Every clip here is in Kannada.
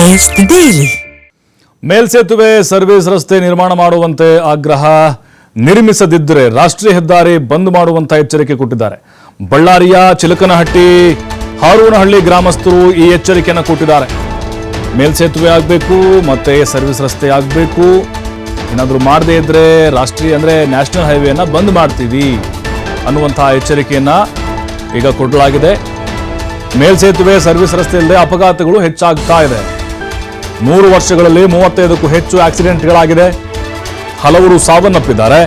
News daily. ಮೇಲ್ಸೇತುವೆ ಸರ್ವಿಸ್ ರಸ್ತೆ ನಿರ್ಮಾಣ ಮಾಡುವಂತೆ ಆಗ್ರಹ, ನಿರ್ಮಿಸದಿದ್ದರೆ ರಾಷ್ಟ್ರೀಯ ಹೆದ್ದಾರಿ ಬಂದ್ ಮಾಡುವಂತ ಎಚ್ಚರಿಕೆ ಕೊಟ್ಟಿದ್ದಾರೆ. ಬಳ್ಳಾರಿಯ ಚಿಲಕನಹಟ್ಟಿ ಹಾರೂನಹಳ್ಳಿ ಗ್ರಾಮಸ್ಥರು ಈ ಎಚ್ಚರಿಕೆಯನ್ನು ಕೊಟ್ಟಿದ್ದಾರೆ. ಮೇಲ್ಸೇತುವೆ ಆಗಬೇಕು ಮತ್ತೆ ಸರ್ವಿಸ್ ರಸ್ತೆ ಆಗಬೇಕು, ಏನಾದರೂ ಮಾಡದೇ ಇದ್ರೆ ರಾಷ್ಟ್ರೀಯ ಅಂದ್ರೆ ನ್ಯಾಷನಲ್ ಹೈವೇನ ಬಂದ್ ಮಾಡ್ತೀವಿ ಅನ್ನುವಂತಹ ಎಚ್ಚರಿಕೆಯನ್ನ ಈಗ ಕೊಡಲಾಗಿದೆ. ಮೇಲ್ಸೇತುವೆ ಸರ್ವಿಸ್ ರಸ್ತೆ ಇಲ್ಲದೆ ಅಪಘಾತಗಳು ಹೆಚ್ಚಾಗ್ತಾ ಇದೆ. 3 ವರ್ಷಗಳಲ್ಲಿ 35ಕ್ಕೂ ಹೆಚ್ಚು ಆಕ್ಸಿಡೆಂಟ್ಗಳಾಗಿದೆ, ಹಲವರು ಸಾವನ್ನಪ್ಪಿದ್ದಾರೆ.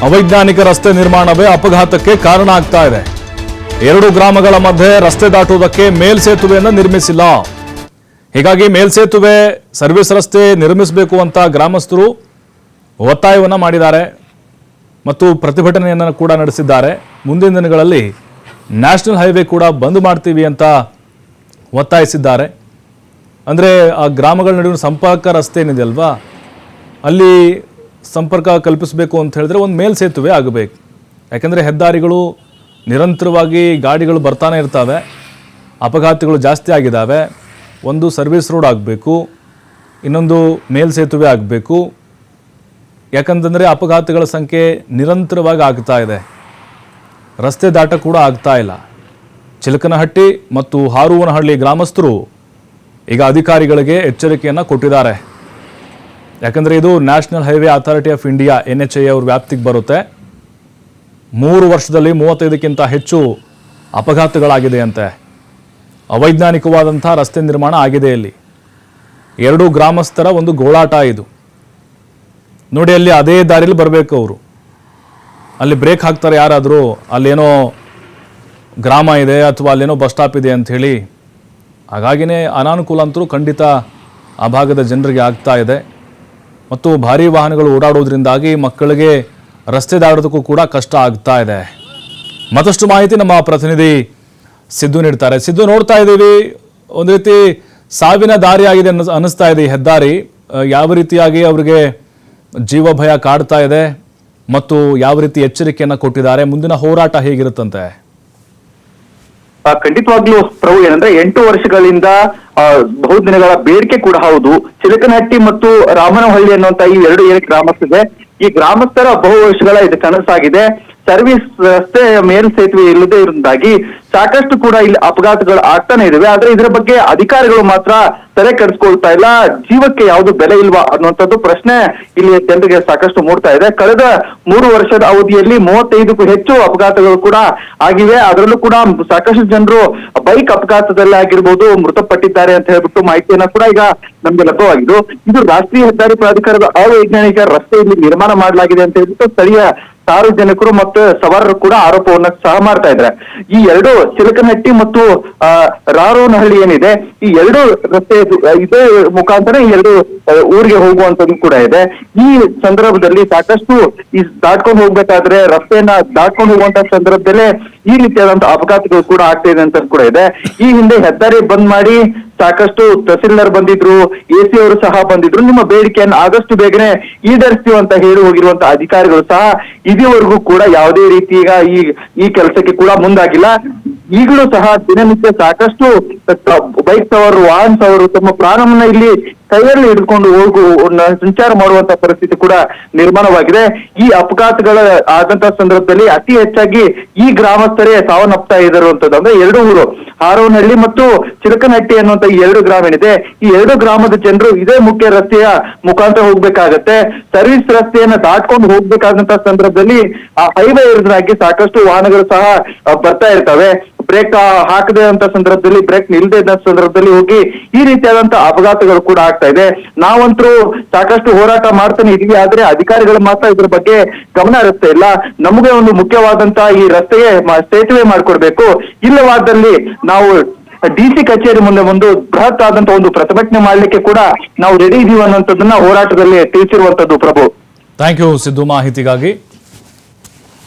ಅವೈಜ್ಞಾನಿಕ ರಸ್ತೆ ನಿರ್ಮಾಣವೇ ಅಪಘಾತಕ್ಕೆ ಕಾರಣ ಆಗ್ತಾ ಇದೆ. 2 ಗ್ರಾಮಗಳ ಮಧ್ಯೆ ರಸ್ತೆ ದಾಟುವುದಕ್ಕೆ ಮೇಲ್ಸೇತುವೆಯನ್ನು ನಿರ್ಮಿಸಿಲ್ಲ. ಹೀಗಾಗಿ ಮೇಲ್ಸೇತುವೆ ಸರ್ವಿಸ್ ರಸ್ತೆ ನಿರ್ಮಿಸಬೇಕು ಅಂತ ಗ್ರಾಮಸ್ಥರು ಒತ್ತಾಯವನ್ನು ಮಾಡಿದ್ದಾರೆ ಮತ್ತು ಪ್ರತಿಭಟನೆಯನ್ನು ಕೂಡ ನಡೆಸಿದ್ದಾರೆ. ಮುಂದಿನ ದಿನಗಳಲ್ಲಿ ನ್ಯಾಷನಲ್ ಹೈವೇ ಕೂಡ ಬಂದ್ ಮಾಡ್ತೀವಿ ಅಂತ ಒತ್ತಾಯಿಸಿದ್ದಾರೆ. ಅಂದರೆ ಆ ಗ್ರಾಮಗಳ ನಡುವಿನ ಸಂಪರ್ಕ ರಸ್ತೆ ಏನಿದೆ ಅಲ್ವಾ, ಅಲ್ಲಿ ಸಂಪರ್ಕ ಕಲ್ಪಿಸಬೇಕು ಅಂತ ಹೇಳಿದ್ರೆ ಒಂದು ಮೇಲ್ಸೇತುವೆ ಆಗಬೇಕು. ಯಾಕೆಂದರೆ ಹೆದ್ದಾರಿಗಳು ನಿರಂತರವಾಗಿ ಗಾಡಿಗಳು ಬರ್ತಾನೆ ಇರ್ತವೆ, ಅಪಘಾತಗಳು ಜಾಸ್ತಿ ಆಗಿದ್ದಾವೆ. ಒಂದು ಸರ್ವಿಸ್ ರೋಡ್ ಆಗಬೇಕು, ಇನ್ನೊಂದು ಮೇಲ್ಸೇತುವೆ ಆಗಬೇಕು. ಯಾಕಂತಂದರೆ ಅಪಘಾತಗಳ ಸಂಖ್ಯೆ ನಿರಂತರವಾಗಿ ಆಗ್ತಾ ಇದೆ, ರಸ್ತೆ ದಾಟ ಕೂಡ ಆಗ್ತಾ ಇಲ್ಲ. ಚಿಲಕನಹಟ್ಟಿ ಮತ್ತು ಹಾರೂನಹಳ್ಳಿ ಗ್ರಾಮಸ್ಥರು ಈಗ ಅಧಿಕಾರಿಗಳಿಗೆ ಎಚ್ಚರಿಕೆಯನ್ನು ಕೊಟ್ಟಿದ್ದಾರೆ. ಯಾಕಂದರೆ ಇದು national highway authority of India NHAI ಅವ್ರ ವ್ಯಾಪ್ತಿಗೆ ಬರುತ್ತೆ. 3 ವರ್ಷದಲ್ಲಿ 35ಕ್ಕಿಂತ ಹೆಚ್ಚು ಅಪಘಾತಗಳಾಗಿದೆ ಅಂತೆ. ಅವೈಜ್ಞಾನಿಕವಾದಂಥ ರಸ್ತೆ ನಿರ್ಮಾಣ ಆಗಿದೆ. ಇಲ್ಲಿ 2 ಗ್ರಾಮಸ್ಥರ ಒಂದು ಗೋಳಾಟ ಇದು ನೋಡಿ. ಅಲ್ಲಿ ಅದೇ ದಾರಿಯಲ್ಲಿ ಬರಬೇಕು ಅವರು, ಅಲ್ಲಿ ಬ್ರೇಕ್ ಹಾಕ್ತಾರೆ ಯಾರಾದರೂ, ಅಲ್ಲೇನೋ ಗ್ರಾಮ ಇದೆ ಅಥವಾ ಅಲ್ಲೇನೋ ಬಸ್ ಸ್ಟಾಪ್ ಇದೆ ಅಂಥೇಳಿ. ಹಾಗಾಗಿನೇ ಅನಾನುಕೂಲ ಅಂತೂ ಖಂಡಿತ ಆ ಭಾಗದ ಜನರಿಗೆ ಆಗ್ತಾ ಇದೆ. ಮತ್ತು ಭಾರೀ ವಾಹನಗಳು ಓಡಾಡೋದ್ರಿಂದಾಗಿ ಮಕ್ಕಳಿಗೆ ರಸ್ತೆ ದಾಟೋದಕ್ಕೂ ಕೂಡ ಕಷ್ಟ ಆಗ್ತಾ ಇದೆ. ಮತ್ತಷ್ಟು ಮಾಹಿತಿ ನಮ್ಮ ಪ್ರತಿನಿಧಿ ಸಿದ್ದು ನೀಡ್ತಾರೆ. ಸಿದ್ದು, ನೋಡ್ತಾ ಇದ್ದೀವಿ ಒಂದು ರೀತಿ ಸಾವಿನ ದಾರಿ ಆಗಿದೆ ಅನ್ನಿಸ್ತಾ ಇದೆ ಈ ಹೆದ್ದಾರಿ. ಯಾವ ರೀತಿಯಾಗಿ ಅವರಿಗೆ ಜೀವ ಭಯ ಕಾಡ್ತಾ ಇದೆ ಮತ್ತು ಯಾವ ರೀತಿ ಎಚ್ಚರಿಕೆಯನ್ನು ಕೊಟ್ಟಿದ್ದಾರೆ, ಮುಂದಿನ ಹೋರಾಟ ಹೇಗಿರುತ್ತಂತೆ? ಖಂಡಿತವಾಗ್ಲೂ ಪ್ರಭು, ಏನಂದ್ರೆ 8 ವರ್ಷಗಳಿಂದ ಬಹುದಿನಗಳ ಬೇಡಿಕೆ ಕೂಡ ಹೌದು. ಚಿಲಕನಹಟ್ಟಿ ಮತ್ತು ರಾಮನಹಳ್ಳಿ ಅನ್ನುವಂತ ಈ 2 ಗ್ರಾಮಸ್ಥಿದೆ. ಈ ಗ್ರಾಮಸ್ಥರ ಬಹು ವರ್ಷಗಳ ಇದು ಕನಸಾಗಿದೆ. ಸರ್ವಿಸ್ ರಸ್ತೆ ಮೇಲ್ಸೇತುವೆ ಇಲ್ಲದೆ ಇರುವುದಾಗಿ ಸಾಕಷ್ಟು ಕೂಡ ಇಲ್ಲಿ ಅಪಘಾತಗಳು ಆಗ್ತಾನೆ ಇದಾವೆ. ಆದ್ರೆ ಇದರ ಬಗ್ಗೆ ಅಧಿಕಾರಿಗಳು ಮಾತ್ರ ತಲೆ ಕೆಡಿಸ್ಕೊಳ್ತಾ ಇಲ್ಲ. ಜೀವಕ್ಕೆ ಯಾವುದು ಬೆಲೆ ಇಲ್ವಾ ಅನ್ನುವಂಥದ್ದು ಪ್ರಶ್ನೆ ಇಲ್ಲಿ ಜನರಿಗೆ ಸಾಕಷ್ಟು ಮೂಡ್ತಾ ಇದೆ. ಕಳೆದ 3 ವರ್ಷದ ಅವಧಿಯಲ್ಲಿ 35ಕ್ಕೂ ಹೆಚ್ಚು ಅಪಘಾತಗಳು ಕೂಡ ಆಗಿವೆ. ಅದರಲ್ಲೂ ಕೂಡ ಸಾಕಷ್ಟು ಜನರು ಬೈಕ್ ಅಪಘಾತದಲ್ಲಿ ಆಗಿರ್ಬೋದು ಮೃತಪಟ್ಟಿದ್ದಾರೆ ಅಂತ ಹೇಳ್ಬಿಟ್ಟು ಮಾಹಿತಿಯನ್ನ ಕೂಡ ಈಗ ನಮ್ಗೆ ಲಭ್ಯವಾಗಿದ್ದು, ಇದು ರಾಷ್ಟ್ರೀಯ ಹೆದ್ದಾರಿ ಪ್ರಾಧಿಕಾರದ ಅವೈಜ್ಞಾನಿಕ ರಸ್ತೆ ಇಲ್ಲಿ ನಿರ್ಮಾಣ ಮಾಡಲಾಗಿದೆ ಅಂತ ಹೇಳ್ಬಿಟ್ಟು ಸ್ಥಳೀಯ ಸಾರ್ವಜನಿಕರು ಮತ್ತು ಸವಾರರು ಕೂಡ ಆರೋಪವನ್ನ ಸಹ ಮಾಡ್ತಾ ಇದ್ದಾರೆ. ಈ 2 ಚಿಲಕನಹಟ್ಟಿ ಮತ್ತು ಹಾರೂನಹಳ್ಳಿ ಏನಿದೆ, ಈ 2 ರಸ್ತೆ ಇದೇ ಮುಖಾಂತರ ಈ 2 ಊರಿಗೆ ಹೋಗುವಂತದ್ದು ಕೂಡ ಇದೆ. ಈ ಸಂದರ್ಭದಲ್ಲಿ ಸಾಕಷ್ಟು ಈ ದಾಟ್ಕೊಂಡು ಹೋಗ್ಬೇಕಾದ್ರೆ ರಸ್ತೆಯನ್ನ ದಾಟ್ಕೊಂಡು ಹೋಗುವಂತ ಸಂದರ್ಭದಲ್ಲೇ ಈ ರೀತಿಯಾದಂತಹ ಅಪಘಾತಗಳು ಕೂಡ ಆಗ್ತಾ ಇದೆ ಅಂತ ಕೂಡ ಇದೆ. ಈ ಹಿಂದೆ ಹೆದ್ದಾರಿ ಬಂದ್ ಮಾಡಿ ಸಾಕಷ್ಟು ತಹಸೀಲ್ದಾರ್ ಬಂದಿದ್ರು, AC ಅವರು ಸಹ ಬಂದಿದ್ರು. ನಿಮ್ಮ ಬೇಡಿಕೆಯನ್ನು ಆದಷ್ಟು ಬೇಗನೆ ಈಡೇರಿಸ್ತೀವಿ ಅಂತ ಹೇಳಿ ಹೋಗಿರುವಂತಹ ಅಧಿಕಾರಿಗಳು ಸಹ ಇದುವರೆಗೂ ಕೂಡ ಯಾವುದೇ ರೀತಿ ಈಗ ಈ ಕೆಲಸಕ್ಕೆ ಕೂಡ ಮುಂದಾಗಿಲ್ಲ. ಈಗಲೂ ಸಹ ದಿನನಿತ್ಯ ಸಾಕಷ್ಟು ಬೈಕ್ ಸವಾರರು, ವಾಹನ ಸವಾರರು ತಮ್ಮ ಪ್ರಾಣವನ್ನ ಇಲ್ಲಿ ಕೈಯಲ್ಲಿ ಹಿಡ್ಕೊಂಡು ಸಂಚಾರ ಮಾಡುವಂತ ಪರಿಸ್ಥಿತಿ ಕೂಡ ನಿರ್ಮಾಣವಾಗಿದೆ. ಈ ಅಪಘಾತಗಳ ಆದಂತಹ ಸಂದರ್ಭದಲ್ಲಿ ಅತಿ ಹೆಚ್ಚಾಗಿ ಈ ಗ್ರಾಮಸ್ಥರೇ ಸಾವನ್ನಪ್ತಾ ಇರುವಂತದ್ದು. ಅಂದ್ರೆ 2 ಊರು ಹಾರೂನಹಳ್ಳಿ ಮತ್ತು ಚಿಲಕನಹಟ್ಟಿ ಅನ್ನುವಂತ ಈ 2 ಗ್ರಾಮ ಏನಿದೆ, ಈ 2 ಗ್ರಾಮದ ಜನರು ಇದೇ ಮುಖ್ಯ ರಸ್ತೆಯ ಮುಖಾಂತರ ಹೋಗ್ಬೇಕಾಗತ್ತೆ. ಸರ್ವಿಸ್ ರಸ್ತೆಯನ್ನ ದಾಟ್ಕೊಂಡು ಹೋಗ್ಬೇಕಾದಂತಹ ಸಂದರ್ಭದಲ್ಲಿ ಆ ಹೈವೇ ಇರೋದ್ರಾಗಿ ಸಾಕಷ್ಟು ವಾಹನಗಳು ಸಹ ಬರ್ತಾ ಇರ್ತವೆ. ಬ್ರೇಕ್ ಹಾಕದೆ ಅಂತ ಸಂದರ್ಭದಲ್ಲಿ, ಬ್ರೇಕ್ ನಿಲ್ದೇ ಇದ್ದ ಸಂದರ್ಭದಲ್ಲಿ ಹೋಗಿ ಈ ರೀತಿಯಾದಂತಹ ಅಪಘಾತಗಳು ಕೂಡ ಆಗ್ತಾ ಇದೆ. ನಾವಂತರೂ ಸಾಕಷ್ಟು ಹೋರಾಟ ಮಾಡ್ತಾನೆ ಇದೀವಿ, ಆದ್ರೆ ಅಧಿಕಾರಿಗಳು ಮಾತ್ರ ಇದ್ರ ಬಗ್ಗೆ ಗಮನ ಹರಿಸ್ತಾ ಇಲ್ಲ. ನಮಗೆ ಒಂದು ಮುಖ್ಯವಾದಂತಹ ಈ ರಸ್ತೆಗೆ ಸೇತುವೆ ಮಾಡ್ಕೊಡ್ಬೇಕು, ಇಲ್ಲವಾದಲ್ಲಿ ನಾವು DC ಕಚೇರಿ ಮುಂದೆ ಒಂದು ಬೃಹತ್ ಆದಂತ ಒಂದು ಪ್ರತಿಭಟನೆ ಮಾಡ್ಲಿಕ್ಕೆ ಕೂಡ ನಾವು ರೆಡಿ ಇದೀವಿ ಅನ್ನುವಂಥದ್ದನ್ನ ಹೋರಾಟದಲ್ಲಿ ತಿಳಿಸಿರುವಂತದ್ದು. ಪ್ರಭು, ಥ್ಯಾಂಕ್ ಯು ಸಿದ್ದು ಮಾಹಿತಿಗಾಗಿ.